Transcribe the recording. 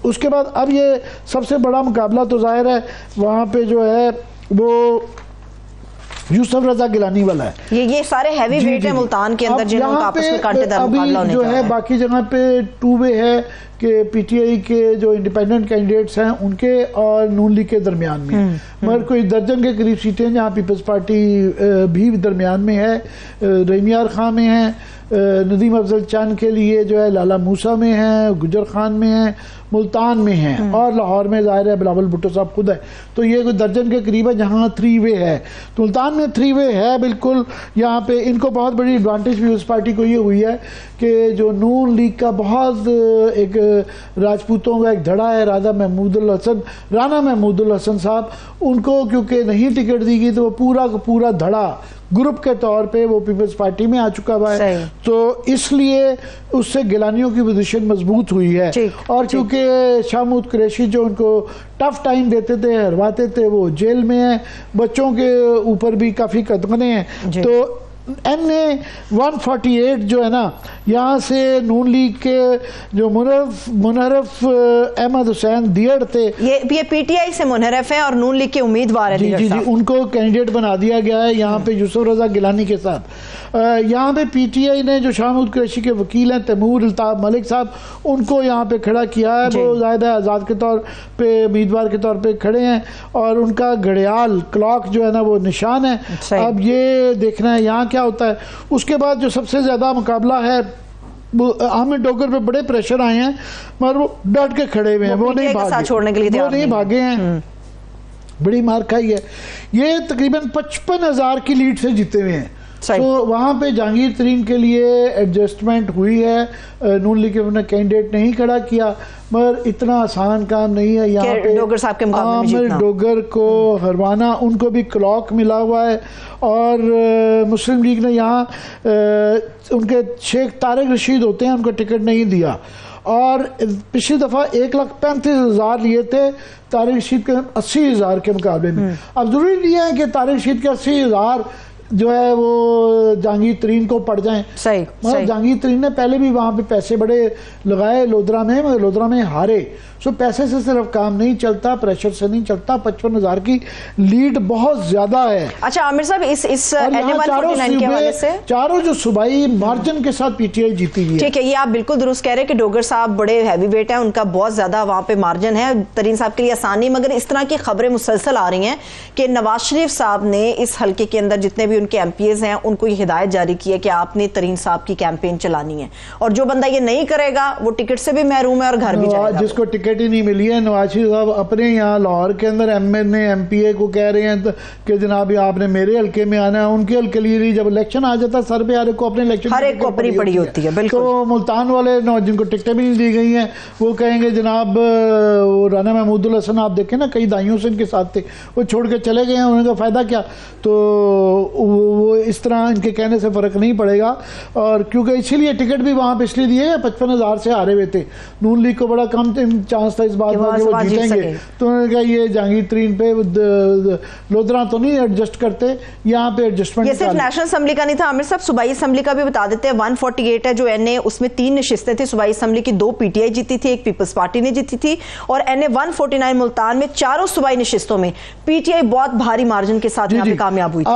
उसके बाद अब ये सबसे बड़ा मुकाबला तो जाहिर है वहाँ पे जो है वो यूसुफ रजा गिलानी वाला है। ये सारे हैवी वेट है मुल्तान के अंदर जिन्होंने आपस में कांटेदार मुकाबला होने जो है बाकी जगह पे टू वे है कि पीटीआई के जो इंडिपेंडेंट कैंडिडेट्स हैं उनके और नून लीग के दरमियान में मगर कोई दर्जन के करीब सीटें जहाँ पीपल्स पार्टी भी दरमियान में है, रहीमियार खां में है, नदीम अफजल चंद के लिए जो है लाला मूसा में है, गुजर खान में है, मुल्तान में है और लाहौर में ज़ाहिर है बिलावल भुट्टो साहब खुद है। तो ये कोई दर्जन के करीब है जहाँ 3 वे है। तो मुल्तान में 3 वे है बिल्कुल। यहाँ पे इनको बहुत बड़ी एडवांटेज भी उस पार्टी को ये हुई है कि जो नून लीग का बहुत एक राजपूतों का एक धड़ा है राना महमूदुल हसन साहब, उनको क्योंकि नहीं टिकट दी गई तो वो पूरा का पूरा धड़ा ग्रुप के तौर पे वो पीपल्स पार्टी में आ चुका हुआ है। तो इसलिए उससे गिलानियों की पोजीशन मजबूत हुई है। और क्योंकि शाह महमूद कुरैशी जो उनको टफ टाइम देते थे, हरवाते थे, वो जेल में है, बच्चों के ऊपर भी काफ़ी कदगने हैं। तो MA 148 जो है ना, यहाँ से नून लीग के जो मुनहरफ अहमद हुसैन दियर थे, ये पीटीआई से मुनहरफ है और नून लीग के उम्मीदवार है। जी, उनको कैंडिडेट बना दिया गया है यहाँ पे यूसुफ रजा गिलानी के साथ। यहाँ पे पीटीआई ने जो शाह महमूद कुरैशी के वकील हैं तैमूर अल्ताफ मलिक साहब, उनको यहाँ पे खड़ा किया है। वो ज़्यादा आज़ाद के तौर पे उम्मीदवार के तौर पे खड़े हैं और उनका घड़ियाल क्लॉक जो है ना वो निशान है। अब ये देखना है यहाँ क्या होता है। उसके बाद जो सबसे ज़्यादा मुकाबला है, आमिर डोगर पे बड़े प्रेशर आए हैं मगर वो डट के खड़े हुए हैं, वो नहीं भागे, छोड़ने के लिए वो नहीं भागे हैं। बड़ी मार खाई है। ये तकरीबन 55,000 की लीड से जीते हुए हैं। तो वहाँ पे जहांगीर तरीन के लिए एडजस्टमेंट हुई है। नून लीग ने कैंडिडेट नहीं खड़ा किया मगर इतना आसान काम नहीं है यहाँ पे डोगर साहब के मुकाबले में आमिर डोगर को हरवाना। उनको भी क्लॉक मिला हुआ है और मुस्लिम लीग ने यहाँ उनके शेख तारिक रशीद होते हैं, उनको टिकट नहीं दिया। और पिछली दफ़ा 1,35,000 लिए थे तारिक रशीद के 80,000 के मुकाबले में। अब जरूरी नहीं है कि तारिक रशीद के 80,000 जो है वो जहांगीर तरीन को पड़ जाएं। मतलब जहांगीर तरीन ने पहले भी वहां पे पैसे बड़े लगाए लोधरा में, मगर लोधरा में हारे। सो पैसे से सिर्फ काम नहीं चलता, प्रेशर से नहीं चलता। 55,000 की लीड बहुत ज्यादा है। अच्छा आमिर साहब, इस चारों जो सूबाई मार्जिन के साथ पीटीआई जीती है। ठीक है, ये आप बिल्कुल दुरुस्त कह रहे हैं कि डोगर साहब बड़े हैवी वेट है, उनका बहुत ज्यादा वहां पे मार्जिन है। तरीन साहब के लिए आसान नहीं, मगर इस तरह की खबरें मुसलसल आ रही हैं कि नवाज शरीफ साहब ने इस हल्के के अंदर जितने भी उनके एमपीएस हैं उनको ये हिदायत जारी की है कि आपने तरीन साहब की कैंपेन चलानी है और जो बंदा ये नहीं करेगा वो टिकट से भी महरूम है और घर भी जाएगा। जिसको टिकट ही नहीं मिली है, नवाज शरीफ साहब अपने यहाँ लाहौर के अंदर एमपीए को कह रहे हैं कि जनाब आपने मेरे हल्के में आना है। उनके हल्के लिए जब इलेक्शन आ जाता है सर पे हर एक को अपने इलेक्शन हर एक को अपनी पड़ी होती है। बिल्कुल। तो मुल्तान वाले जिनको टिकटें भी नहीं दी गई हैं वो कहेंगे जनाब राना महमूदुल हसन आप देखें ना कई दाइयों से इनके साथ थे, वो छोड़ के चले गए हैं, उनका फायदा क्या। तो वो इस तरह इनके कहने से फर्क नहीं पड़ेगा। और क्योंकि इसीलिए टिकट भी वहां पे इसलिए दिए 55,000 से हारे हुए थे। नून लीग को बड़ा कम चांस था इस बात में वो जीतेंगे। तो उन्होंने कहा ये जहांगीर तरीन पे लोधरा तो नहीं एडजस्ट करते, यहाँ पे एडजस्टमेंट। ये सिर्फ नेशनल असेंबली का नहीं था आमिर साहब, सूबाई असेंबली का भी बता देते हैं। 148 है जो एनए, उसमें 3 नशिस्तें थी। सूबाई असेंबली की 2 पीटीआई जीती थी, 1 पीपल्स पार्टी ने जीती थी। और एनए 149 मुल्तान में चारों सूबाई नशिस्तों में पीटीआई बहुत भारी मार्जिन के साथ यहाँ पे कामयाब हुई थी।